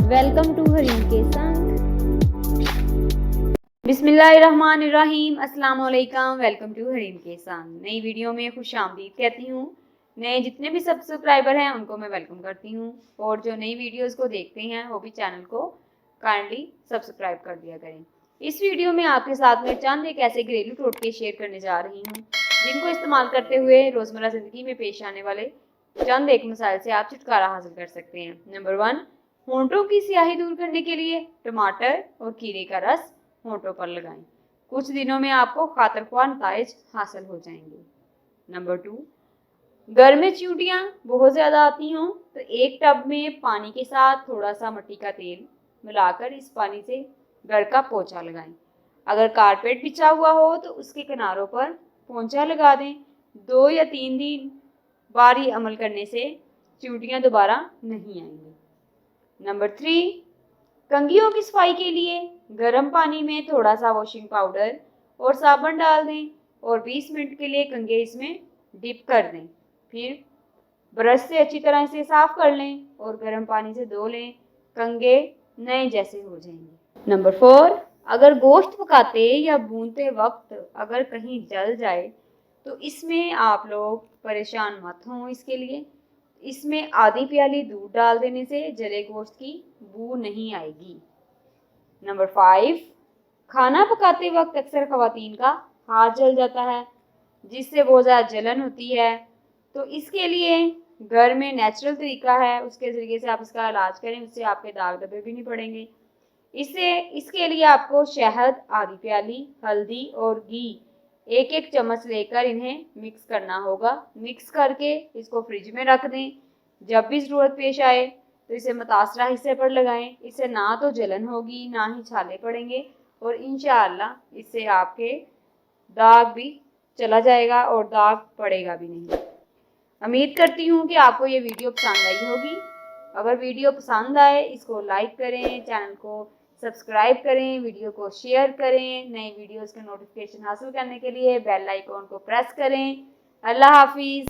Welcome to Hareem के संग। बिस्मिल्लाहिर्रहमानिर्रहीम, अस्सलाम वालेकुम। वेलकम टू हरीम के संग। नई वीडियो में खुश आमदीद कहती हूँ। नए जितने भी सब्सक्राइबर हैं उनको मैं वेलकम करती हूँ, और जो नई वीडियोस को देखते हैं वो भी चैनल को काइंडली सब्सक्राइब कर दिया करें। इस वीडियो में आपके साथ में चंद एक ऐसे घरेलू टोटके शेयर करने जा रही हूँ जिनको इस्तेमाल करते हुए रोज़मर्रा ज़िंदगी में पेश आने वाले चंद एक मसाइल से आप छुटकारा हासिल कर सकते हैं। नंबर 1, होंठों की स्याही दूर करने के लिए टमाटर और खीरे का रस होंठों पर लगाएं। कुछ दिनों में आपको खातरख्वाह नताइज हासिल हो जाएंगे। नंबर 2, घर में चींटियां बहुत ज़्यादा आती हों तो एक टब में पानी के साथ थोड़ा सा मिट्टी का तेल मिलाकर इस पानी से घर का पोंछा लगाएं। अगर कारपेट बिछा हुआ हो तो उसके किनारों पर पोंछा लगा दें। 2 या 3 दिन बार ये अमल करने से चींटियां दोबारा नहीं आएंगी। नंबर 3, कंघियों की सफाई के लिए गर्म पानी में थोड़ा सा वॉशिंग पाउडर और साबुन डाल दें और 20 मिनट के लिए कंघे इसमें डिप कर दें। फिर ब्रश से अच्छी तरह से साफ कर लें और गर्म पानी से धो लें। कंघे नए जैसे हो जाएंगे। नंबर 4, अगर गोश्त पकाते या भूनते वक्त अगर कहीं जल जाए तो इसमें आप लोग परेशान मत हों। इसके लिए इसमें आधी प्याली दूध डाल देने से जले गोश्त की बू नहीं आएगी। नंबर 5, खाना पकाते वक्त अक्सर खवातीन का हाथ जल जाता है जिससे बहुत ज़्यादा जलन होती है। तो इसके लिए घर में नेचुरल तरीका है, उसके ज़रिए से आप इसका इलाज करें, उससे आपके दाग धब्बे भी नहीं पड़ेंगे। इसके लिए आपको शहद आधी प्याली, हल्दी और घी एक एक चम्मच लेकर इन्हें मिक्स करना होगा। मिक्स करके इसको फ्रिज में रख दें। जब भी ज़रूरत पेश आए तो इसे मुतासरा हिस्से पर लगाएं। इससे ना तो जलन होगी ना ही छाले पड़ेंगे, और इंशाअल्लाह इससे आपके दाग भी चला जाएगा और दाग पड़ेगा भी नहीं। उम्मीद करती हूँ कि आपको ये वीडियो पसंद आई होगी। अगर वीडियो पसंद आए इसको लाइक करें, चैनल को सब्सक्राइब करें, वीडियो को शेयर करें। नई वीडियोस के नोटिफिकेशन हासिल करने के लिए बेल आइकॉन को प्रेस करें। अल्लाह हाफिज़।